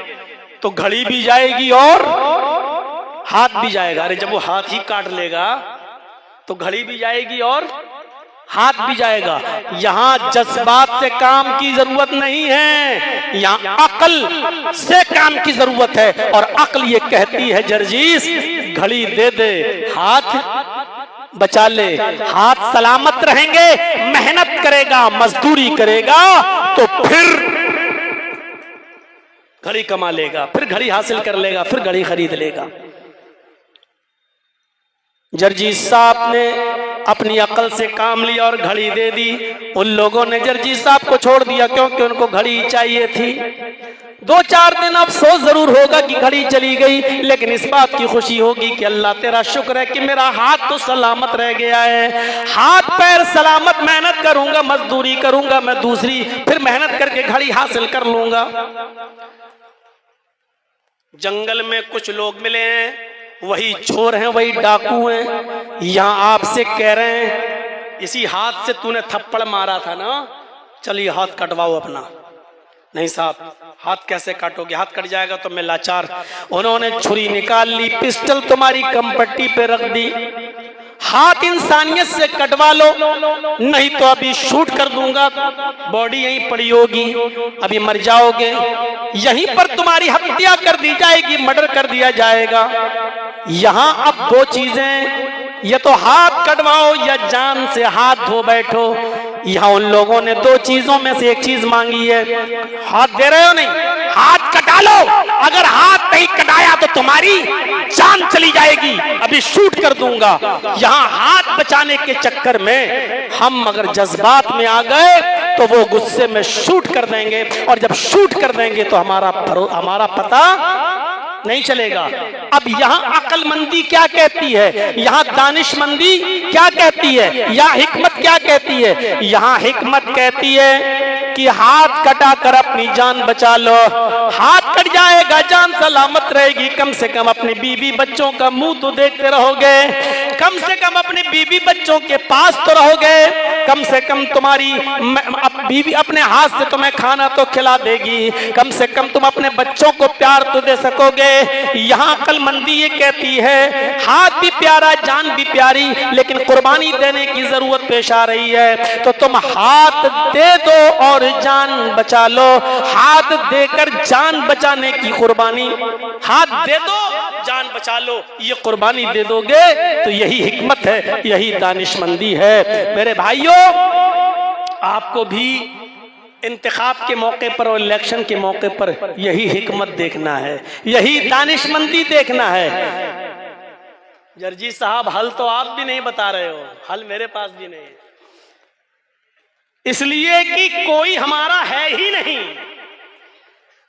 तो घड़ी भी जाएगी और हाथ भी जाएगा। अरे जब वो हाथ ही काट लेगा तो घड़ी भी जाएगी और हाथ भी जाएगा। यहाँ जज्बात से काम की जरूरत नहीं है, यहाँ अकल से काम की जरूरत है। और अकल ये कहती है जर्जीस, घड़ी दे दे, हाथ बचा ले। हाथ सलामत रहेंगे, मेहनत करेगा, मजदूरी करेगा तो फिर घड़ी कमा लेगा, फिर घड़ी हासिल कर लेगा, फिर घड़ी खरीद लेगा। जर्जीस साहब ने अपनी अकल से काम लिया और घड़ी दे दी। उन लोगों ने जर्जीस साहब को छोड़ दिया क्योंकि उनको घड़ी चाहिए थी। 2-4 दिन अफसोस जरूर होगा कि घड़ी चली गई, लेकिन इस बात की खुशी होगी कि अल्लाह तेरा शुक्र है कि मेरा हाथ तो सलामत रह गया है। हाथ पैर सलामत, मेहनत करूंगा, मजदूरी करूंगा मैं दूसरी, फिर मेहनत करके घड़ी हासिल कर लूंगा। जंगल में कुछ लोग मिले हैं, वही चोर हैं, वही डाकू हैं। यहां आपसे कह रहे हैं इसी हाथ से तूने थप्पड़ मारा था ना, चलिए हाथ कटवाओ अपना। नहीं साहब, हाथ कैसे काटोगे, हाथ कट जाएगा तो मैं लाचार। उन्होंने छुरी निकाल ली, पिस्टल तुम्हारी कमपट्टी पे रख दी। हाथ इंसानियत से कटवा लो, नहीं तो अभी शूट कर दूंगा, बॉडी यहीं पड़ी होगी, अभी मर जाओगे, यहीं पर तुम्हारी हत्या कर दी जाएगी, मर्डर कर दिया जाएगा। यहां अब 2 चीजें, या तो हाथ कटवाओ या जान से हाथ धो बैठो। यहाँ उन लोगों ने 2 चीजों में से एक चीज मांगी है। हाथ दे रहे हो नहीं, हाथ कटा लो। अगर हाथ नहीं कटाया तो तुम्हारी जान चली जाएगी, अभी शूट कर दूंगा। यहाँ हाथ बचाने के चक्कर में हम अगर जज्बात में आ गए तो वो गुस्से में शूट कर देंगे, और जब शूट कर देंगे तो हमारा पता नहीं चलेगा। अब यहाँ अकलमंदी क्या कहती है, यहाँ दानिशमंदी क्या कहती है, यहाँ हिकमत क्या कहती है? यहाँ हिकमत कहती है कि हाथ कटा कर अपनी जान बचा लो। हाथ कट जाएगा, जान सलामत रहेगी, कम से कम अपनी बीवी बच्चों का मुंह तो देखते रहोगे। कम से कम अपने बीवी बच्चों के पास तो रहोगे, कम से कम तुम्हारी बीवी अपने हाथ से तुम्हें खाना तो खिला देगी, कम से कम तुम अपने बच्चों को प्यार तो दे सकोगे। यहाँ अक्लमंदी ये कहती है हाथ भी प्यारा जान भी प्यारी, लेकिन कुर्बानी देने की जरूरत पेश आ रही है, तो तुम हाथ दे दो और जान बचा लो। हाथ देकर जान बचाने की कुर्बानी, हाथ दे दो जान बचा लो, ये कुर्बानी दे दोगे तो यही हिकमत है, यही दानिशमंदी है। मेरे भाइयों, आपको भी इंतखाब के मौके पर और इलेक्शन के मौके पर यही हिकमत देखना है, यही दानिशमंदी देखना है। जर्जी साहब, हल तो आप भी नहीं बता रहे हो, हल मेरे पास भी नहीं है, इसलिए कि कोई हमारा है ही नहीं।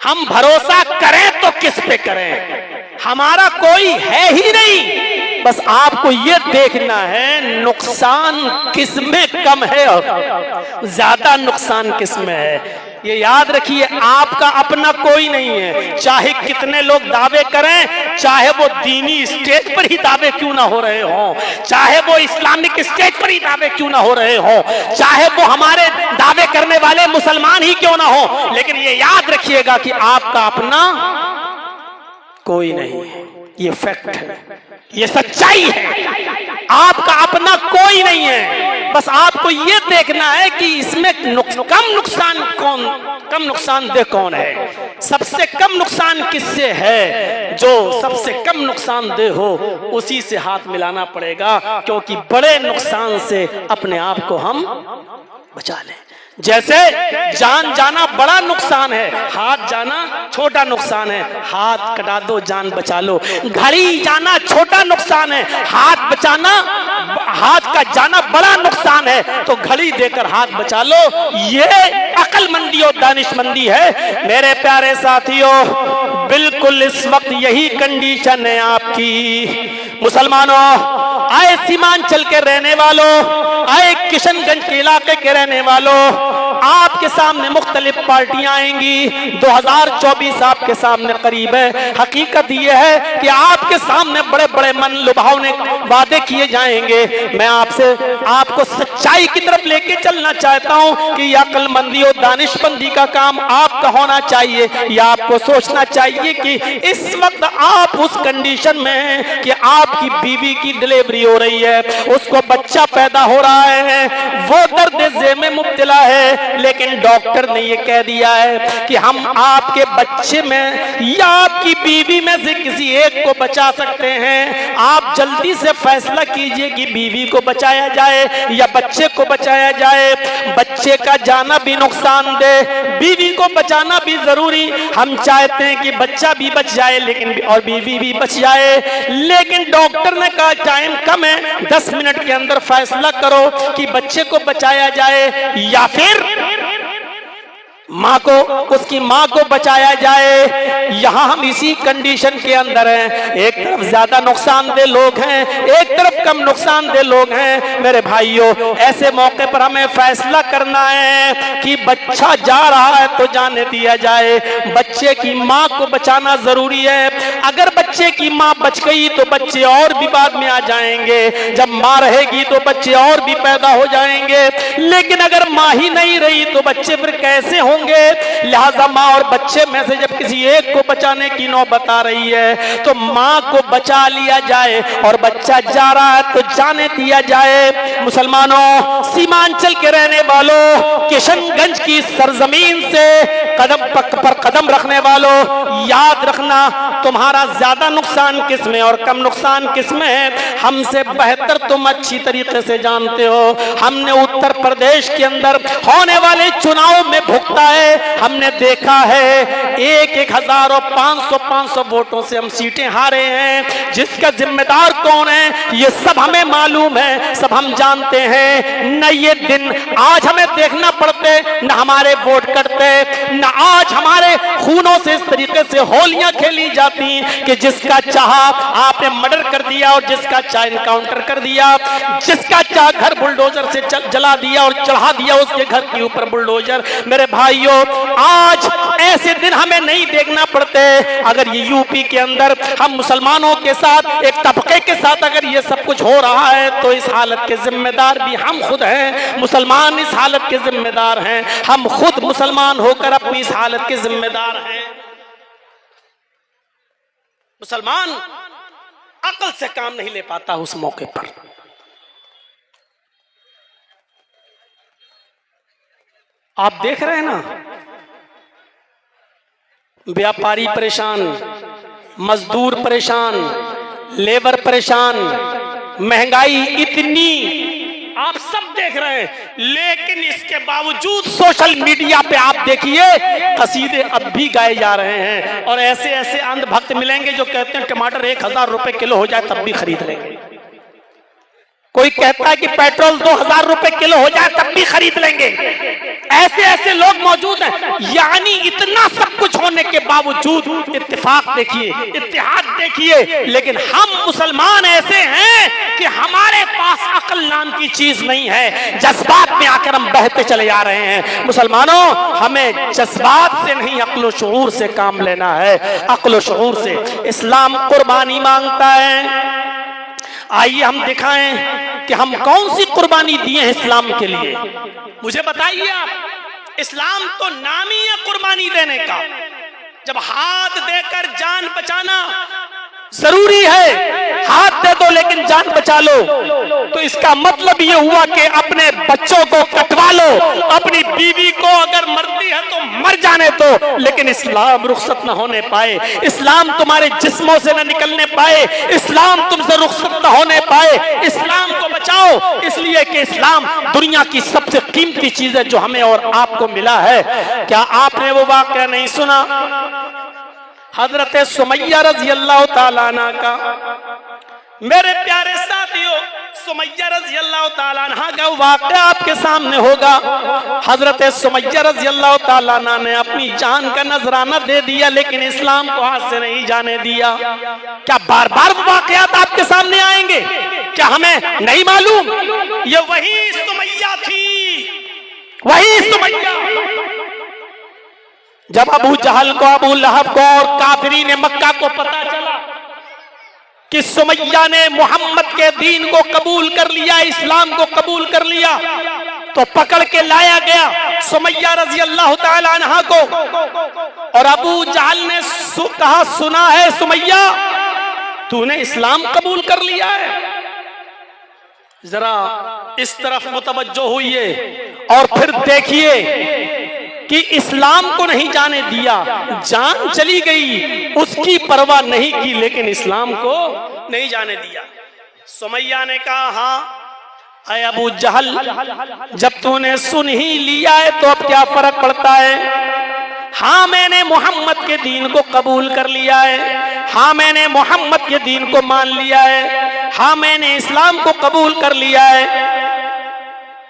हम भरोसा करें तो किस पे करें, हमारा कोई है ही नहीं। बस आपको ये देखना है नुकसान किस में कम है और ज्यादा नुकसान किस में है। ये याद रखिए, आपका अपना कोई नहीं है, चाहे कितने लोग दावे करें, चाहे वो दीनी स्टेज पर ही दावे क्यों ना हो रहे हों, चाहे वो इस्लामिक स्टेज पर ही दावे क्यों ना हो रहे हों, चाहे वो हमारे दावे करने वाले मुसलमान ही क्यों ना हो, लेकिन ये याद रखिएगा कि आपका अपना कोई नहीं है। ये फैक्ट है, ये सच्चाई है, आपका अपना कोई नहीं है। बस आपको ये देखना है कि इसमें कम नुकसानदेह कौन है, सबसे कम नुकसान किससे है। जो सबसे कम नुकसानदेह हो उसी से हाथ मिलाना पड़ेगा, क्योंकि बड़े नुकसान से अपने आप को हम बचा लें। जैसे जान जाना बड़ा नुकसान है, हाथ जाना छोटा नुकसान है, हाथ कटा दो जान बचा लो। घड़ी जाना छोटा नुकसान है, हाथ का जाना बड़ा नुकसान है, तो घड़ी देकर हाथ बचा लो। ये अक्लमंदी और दानिशमंदी है। मेरे प्यारे साथियों, बिल्कुल इस वक्त यही कंडीशन है आपकी। मुसलमानों, आए सीमांचल के रहने वालों, आए किशनगंज के इलाके के रहने वालों, आपके सामने मुख्तलिफ पार्टियां आएंगी। 2024 आपके सामने करीब है। हकीकत यह है कि आपके सामने बड़े बड़े मन लुभावने वादे किए जाएंगे। मैं आपको सच्चाई की तरफ लेके चलना चाहता हूं कि अक्लमंदी और दानिशमंदी का काम आपका होना चाहिए। या आपको सोचना चाहिए कि इस वक्त आप उस कंडीशन में हैं कि आपकी बीवी की डिलीवरी हो रही है, उसको बच्चा पैदा हो रहा है, वो दर्द ज़े में मुब्तला है, लेकिन डॉक्टर ने ये कह दिया है कि हम आपके बच्चे में या आपकी बीवी में से किसी एक को बचा सकते हैं। आप जल्दी से फैसला कीजिए कि बीवी को बचाया जाए या बच्चे को बचाया जाए। बच्चे का जाना भी नुकसानदेह, बीवी को बचाना भी जरूरी। हम चाहते हैं कि बच्चा भी बच जाए लेकिन और बीवी भी बच जाए, लेकिन डॉक्टर ने कहा टाइम कम है, 10 मिनट के अंदर फैसला करो कि बच्चे को बचाया जाए या फिर माँ को, उसकी माँ को बचाया जाए। यहाँ हम इसी कंडीशन के अंदर हैं। एक तरफ ज्यादा नुकसानदेह लोग हैं, एक तरफ कम नुकसानदेह लोग हैं। मेरे भाइयों, ऐसे मौके पर हमें फैसला करना है कि बच्चा जा रहा है तो जाने दिया जाए, बच्चे की माँ को बचाना जरूरी है। अगर बच्चे की माँ बच गई तो बच्चे और भी बाद में आ जाएंगे, जब माँ रहेगी तो बच्चे और भी पैदा हो जाएंगे, लेकिन अगर माँ ही नहीं रही तो बच्चे फिर कैसे होंगे। लिहाजा माँ और बच्चे में से जब किसी एक को बचाने की नौबत आ रही है तो माँ को बचा लिया जाए, और बच्चा जा रहा है तो जाने दिया जाए। मुसलमानों, सीमांचल के रहने वालों, किशनगंज की सरजमीन से कदम पर कदम रखने वालों, याद रखना तुम्हारा ज्यादा नुकसान किसमें और कम नुकसान किसमें है हमसे बेहतर तुम अच्छी तरीके से जानते हो। हमने उत्तर प्रदेश के अंदर होने वाले चुनाव में भुगता है, हमने देखा है 1,000 और 500 वोटों से हम सीटें हारे हैं। जिसका जिम्मेदार कौन है ये सब हमें मालूम है, सब हम जानते हैं। न ये दिन आज हमें देखना पड़ते, न हमारे वोट कटते, न आज हमारे खूनों से इस तरीके से होलियां खेली जाती कि जिसका चाहा आपने मर्डर कर दिया और जिसका चाह इनकाउंटर कर दिया, जिसका चाह घर बुलडोजर से जला दिया और चढ़ा दिया उसके घर के ऊपर बुलडोजर। मेरे भाइयों, आज ऐसे दिन हमें नहीं देखना पड़ते। अगर ये यूपी के अंदर हम मुसलमानों के साथ, एक तबके के साथ अगर ये सब कुछ हो रहा है तो इस हालत के जिम्मेदार भी हम खुद हैं। मुसलमान इस हालत के जिम्मेदार हैं, हम खुद मुसलमान होकर अपनी इस हालत के जिम्मेदार हैं। मुसलमान अकल से काम नहीं ले पाता उस मौके पर। आप देख रहे हैं ना, व्यापारी परेशान, मजदूर परेशान, लेबर परेशान, महंगाई इतनी, आप सब देख रहे हैं। लेकिन इसके बावजूद सोशल मीडिया पे आप देखिए कसीदे अब भी गाए जा रहे हैं। और ऐसे ऐसे अंधभक्त मिलेंगे जो कहते हैं टमाटर 1000 रुपए किलो हो जाए तब भी खरीद लेंगे। कोई कहता है कि पेट्रोल 2000 रुपए किलो हो जाए तब भी खरीद लेंगे। ऐसे ऐसे लोग मौजूद हैं। यानी इतना सब कुछ होने के बावजूद इत्तेफाक देखिए, इत्तेहाद देखिए, लेकिन हम मुसलमान ऐसे हैं कि हमारे पास अकल नाम की चीज नहीं है। जज्बात में आकर हम बहते चले जा रहे हैं। मुसलमानों, हमें जज्बात से नहीं अक्ल शऊर से काम लेना है, अक्ल शऊर से। इस्लाम कुर्बानी मांगता है। आइए हम दिखाएं कि हम कौन सी कुर्बानी दिए हैं इस्लाम के लिए। मुझे बताइए आप, इस्लाम तो नाम ही है कुर्बानी देने का। जब हाथ देकर जान बचाना जरूरी है, हाथ दे दो लेकिन जान बचा लो, तो इसका मतलब ये हुआ कि अपने बच्चों को कटवा लो, अपनी बीवी को अगर मरती है तो मर जाने दो, लेकिन इस्लाम रुखसत न होने पाए, इस्लाम तुम्हारे जिस्मों से न निकलने पाए, इस्लाम तुमसे रुखसत न होने पाए। इस्लाम को बचाओ, इसलिए कि इस्लाम दुनिया की सबसे कीमती चीज है जो हमें और आपको मिला है। क्या आपने वो वाक़या नहीं सुना हजरत सुमैया रजी अल्लाह ताला अन्हा का? मेरे प्यारे साथियों, सुमैया रजी अल्लाह ताला अन्हा का वाक़या आपके सामने होगा। हजरत सुमैया रजी अल्लाह ताला अन्हा ने अपनी जान का नजराना दे दिया, लेकिन इस्लाम को हाथ से नहीं जाने दिया। क्या बार बार वाक़यात आपके सामने आएंगे? क्या हमें नहीं मालूम? ये वही सुमैया थी, वही सुमैया जब अबू जहल को, अबू लहब को और काफिरीन मक्का को पता चला कि सुमैया ने मोहम्मद के दीन को कबूल कर लिया, इस्लाम को कबूल कर लिया, तो पकड़ के लाया गया सुमैया रजी अल्लाह ताला अन्हा को। और अबू जहल ने कहा, सुना है सुमैया तूने इस्लाम कबूल कर लिया है? जरा इस तरफ मुतवज्जो हुइए और फिर देखिए कि इस्लाम को नहीं जाने दिया, जान चली गई, उसकी परवाह नहीं की, लेकिन इस्लाम को नहीं जाने दिया। सुमैया ने कहा, हाँ अय अबू जहल, जब तूने सुन ही लिया है तो अब क्या फर्क पड़ता है? हाँ मैंने मोहम्मद के दीन को कबूल कर लिया है, हाँ मैंने मोहम्मद के दीन को मान लिया है, हाँ मैंने इस्लाम को कबूल कर लिया है।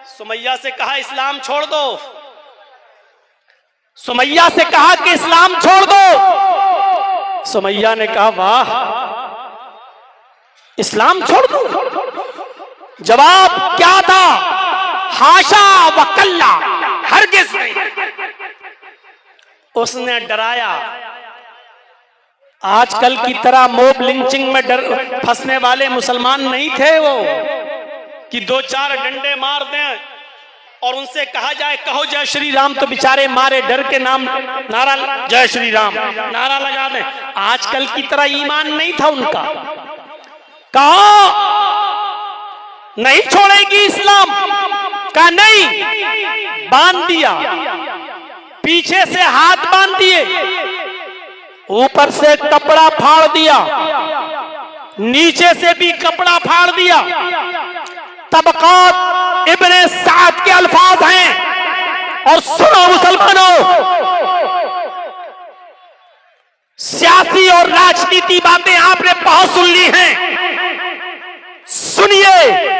सुमैया से कहा इस्लाम छोड़ दो, सुमैया से कहा कि इस्लाम छोड़ दो। सुमैया ने कहा वाह, इस्लाम छोड़ दो? जवाब क्या था? हाशा व कल्ला, हरगिज़ नहीं। उसने डराया। आजकल की तरह मोब लिंचिंग में फंसने वाले मुसलमान नहीं थे वो, कि 2-4 डंडे मार दें और उनसे कहा जाए कहो जय श्री राम, तो बेचारे मारे डर के नाम नारा जय श्री राम नारा लगा दें। आजकल की तरह ईमान नहीं था उनका। कहा नहीं छोड़ेगी इस्लाम, कहा नहीं, बांध दिया, पीछे से हाथ बांध दिए, ऊपर से कपड़ा फाड़ दिया, नीचे से भी कपड़ा फाड़ दिया। तबक़ात इब्ने साद के अल्फाज हैं। और सुनो मुसलमानों, सियासी और राजनीति बातें आपने बहुत सुन ली हैं, सुनिए।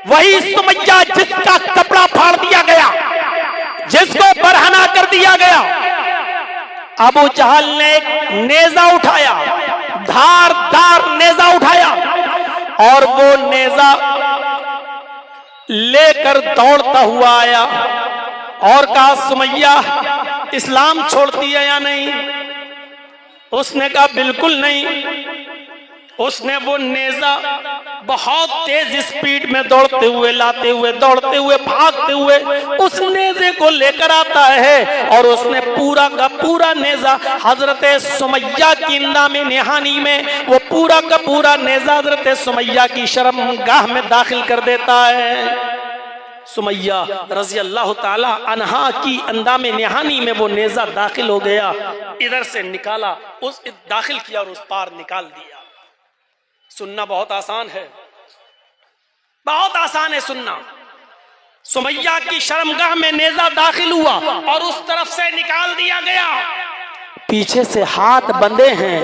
वही सुमैया जिसका कपड़ा फाड़ दिया गया, जिसको बरहना कर दिया गया, अबू जहल ने एक नेजा उठाया, धारदार नेजा उठाया, और वो नेजा लेकर दौड़ता हुआ आया और कहा सुमैया इस्लाम छोड़ती है या नहीं? उसने कहा बिल्कुल नहीं। उसने वो नेजा बहुत तेज स्पीड में दौड़ते हुए, लाते हुए, दौड़ते हुए, भागते हुए उस नेजे को लेकर आता है और उसने पूरा का पूरा नेजा हजरत सुमैया की इंदाम निहानी में, वो पूरा का पूरा नेजा हजरत सुमैया की शर्मगाह में दाखिल कर देता है। सुमैया रजी अल्लाह ताला अन्हा की अंदाम निहानी में वो नेजा दाखिल हो गया। इधर से निकाला, उस दाखिल किया और उस पार निकाल दिया। सुनना बहुत आसान है, बहुत आसान है सुनना। सुमैया की शर्मगाह में नेजा दाखिल हुआ और उस तरफ से निकाल दिया गया। पीछे से हाथ बंधे हैं।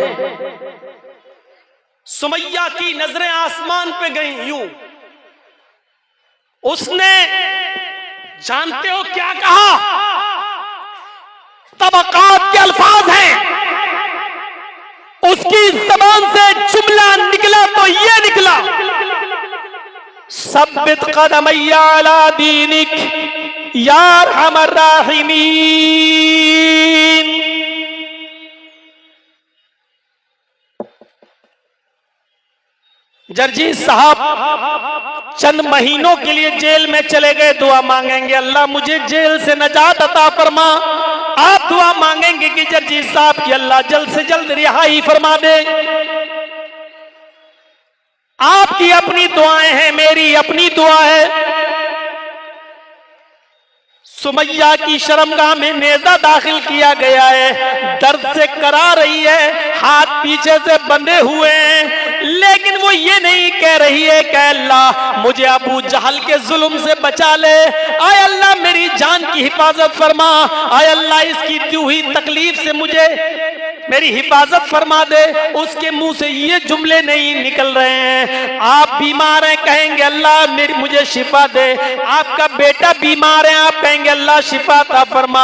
सुमैया की नजरें आसमान पे गई यूं। उसने जानते हो क्या कहा? तबकात के अल्फाज हैं। उसकी जबान से जुमला निकला तो ये निकला, सब्बित कदमैया अला दीनिक या अरहमर राहिमीन। जर्जी साहब चंद महीनों के लिए जेल में चले गए, दुआ मांगेंगे अल्लाह मुझे जेल से नजात अता फरमा। आप दुआ मांगेंगे कि जर्जी साहब की अल्लाह जल्द से जल्द रिहाई फरमा दे। आपकी अपनी दुआएं हैं, मेरी अपनी दुआ है। सुमैया की शर्मगाह में नेजा दाखिल किया गया है, दर्द से करा रही है, हाथ पीछे से बंधे हुए हैं, लेकिन वो ये नहीं कह रही है कि अल्लाह मुझे अबू जहल के जुल्म से बचा ले, आय अल्लाह मेरी जान की हिफाजत फरमा, आय अल्लाह इसकी दी हुई तकलीफ से मुझे मेरी हिफाजत फरमा दे। उसके मुंह से ये जुमले नहीं निकल रहे हैं। आप बीमार हैं, कहेंगे अल्लाह मेरी मुझे शिफा दे। आपका बेटा बीमार है, आप कहेंगे अल्लाह शिफा अता फरमा।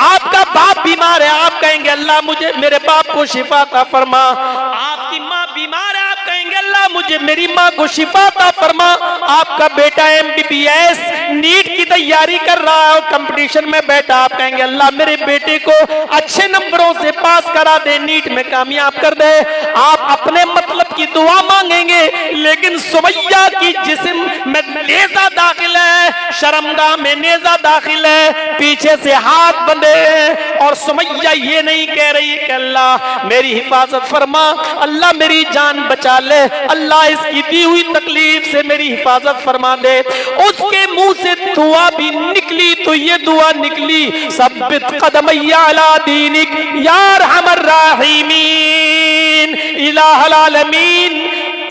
आपका बाप बीमार है, आप कहेंगे अल्लाह मुझे मेरे बाप को शिफा अता फरमा। आपकी माँ बीमार है, आप कहेंगे अल्लाह मुझे मेरी माँ को शिफा अता फरमा। आपका बेटा MBBS नीट की तैयारी कर रहा है और कंपटीशन में बैठा, आप कहेंगे अल्लाह मेरे बेटे को अच्छे नंबरों से पास करा दे, नीट में कामयाब कर दे। आप अपने मतलब की दुआ मांगेंगे, लेकिन सुमैया की जिस्म में नेजा दाखिल है, शर्मगाह में नेजा दाखिल है, पीछे से हाथ बंधे हैं और सुमैया ये नहीं कह रही है कि अल्लाह मेरी हिफाजत फरमा, अल्लाह मेरी जान बचा ले, अल्लाह इसकी दी हुई तकलीफ से मेरी हिफाजत फरमा दे। उसके मुंह से दुआ भी निकली तो ये दुआ निकली, सब्बित कदमैया अला दीनिक या अरहमर राहिमीन इलाहुल आलमीन।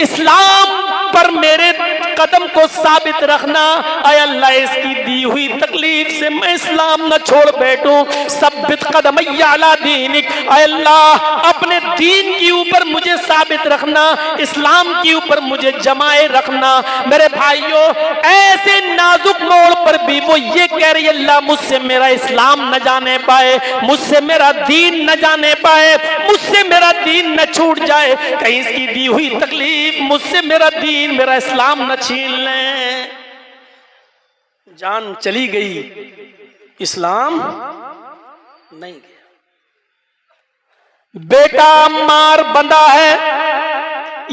इस्लाम पर मेरे कदम को साबित रखना, आय अल्लाह इसकी दी हुई तकलीफ से मैं इस्लाम न छोड़ बैठूं। सब्बित कदमैया अला दीनिक, आय अल्लाह अपने दीन के ऊपर मुझे साबित रखना, इस्लाम के ऊपर मुझे जमाए रखना। मेरे भाइयों, ऐसे नाजुक मोड़ पर भी वो ये कह रही है अल्लाह मुझसे मेरा इस्लाम न जाने पाए, मुझसे मेरा दीन न जाने पाए, मुझसे मेरा दीन न छूट जाए, कहीं इसकी दी हुई तकलीफ मुझसे मेरा दीन मेरा इस्लाम न छीन लें। जान चली गई, इस्लाम नहीं गया। बेटा अम्मार बंधा है,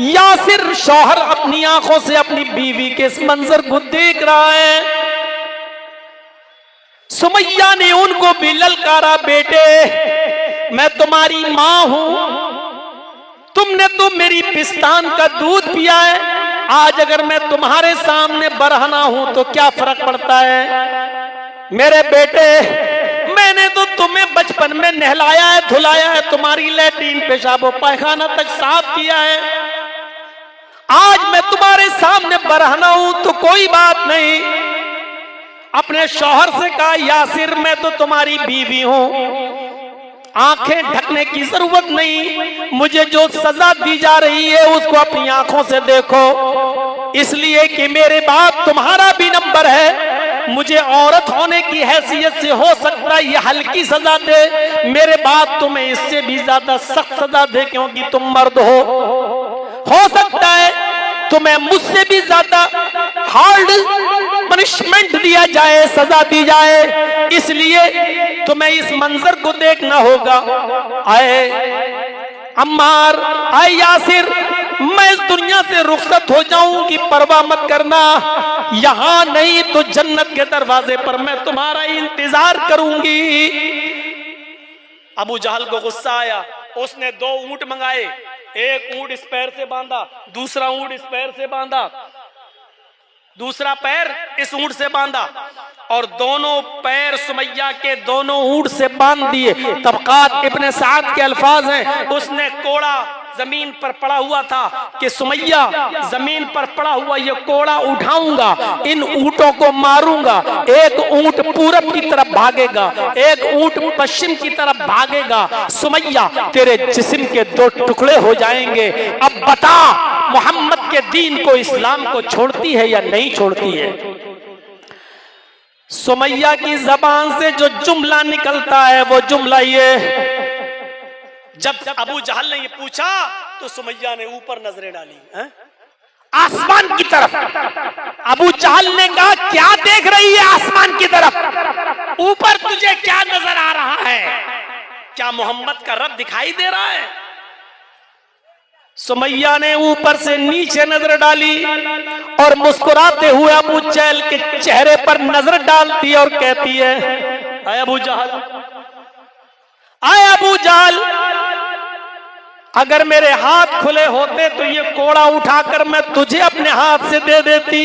यासिर शौहर अपनी आंखों से अपनी बीवी के इस मंजर को देख रहा है। सुमैया ने उनको भी ललकारा, बेटे मैं तुम्हारी मां हूं, तुमने तो मेरी पिस्तान का दूध पिया है, आज अगर मैं तुम्हारे सामने बरहना हूं तो क्या फर्क पड़ता है। मेरे बेटे मैंने तो तुम्हें बचपन में नहलाया है, धुलाया है, तुम्हारी लैट्रीन पेशाब और पायखाना तक साफ किया है, आज मैं तुम्हारे सामने बरहना हूं तो कोई बात नहीं। अपने शौहर से कहा यासिर मैं तो तुम्हारी बीवी हूं, आंखें ढकने की जरूरत नहीं, मुझे जो सजा दी जा रही है उसको अपनी आंखों से देखो, इसलिए कि मेरे बाद तुम्हारा भी नंबर है, मुझे औरत होने की हैसियत से हो सकता है ये हल्की सजा दे, मेरे बाद तुम्हें इससे भी ज्यादा सख्त सजा दे क्योंकि तुम मर्द हो सकता है तुम्हें मुझसे भी ज्यादा हार्ड पनिशमेंट दिया जाए, सजा दी जाए, इसलिए तुम्हें इस मंजर को देखना होगा। आए अम्मार, आए यासिर, मैं इस दुनिया से रुखसत हो जाऊंगी, परवाह मत करना, यहां नहीं तो जन्नत के दरवाजे पर मैं तुम्हारा इंतजार करूंगी। अबू जहल को गुस्सा आया, उसने 2 ऊंट मंगाए, एक ऊंट इस पैर से बांधा, दूसरा ऊंट इस पैर से बांधा, दूसरा पैर इस ऊंट से बांधा, और दोनों पैर सुमैया के दोनों ऊंट से बांध दिए। तबकात इब्ने साद के अल्फाज हैं, उसने कोड़ा जमीन पर पड़ा हुआ था कि सुमैया जमीन पर पड़ा हुआ ये कोड़ा उठाऊंगा, इन ऊंटों को मारूंगा, एक ऊंट पूरब की तरफ भागेगा, एक ऊंट पश्चिम की तरफ भागेगा, सुमैया तेरे जिस्म के 2 टुकड़े हो जाएंगे। अब बता, मोहम्मद के दीन को, इस्लाम को छोड़ती है या नहीं छोड़ती है? सुमैया की जबान से जो जुमला निकलता है वो जुमला ये, जब अबू जहल ने ये पूछा तो सुमैया ने ऊपर नजरें डाली, आसमान की तरफ। अबू जहल ने कहा, क्या देख रही है आसमान की तरफ? ऊपर तुझे क्या नजर आ रहा है? क्या मोहम्मद का रब दिखाई दे रहा है? सुमैया ने ऊपर से नीचे नजर डाली और मुस्कुराते हुए अबू जहल के चेहरे पर नजर डालती है और कहती है, आए अबू जहल, आए अबू जहल, अगर मेरे हाथ खुले होते तो ये कोड़ा उठाकर मैं तुझे अपने हाथ से दे देती।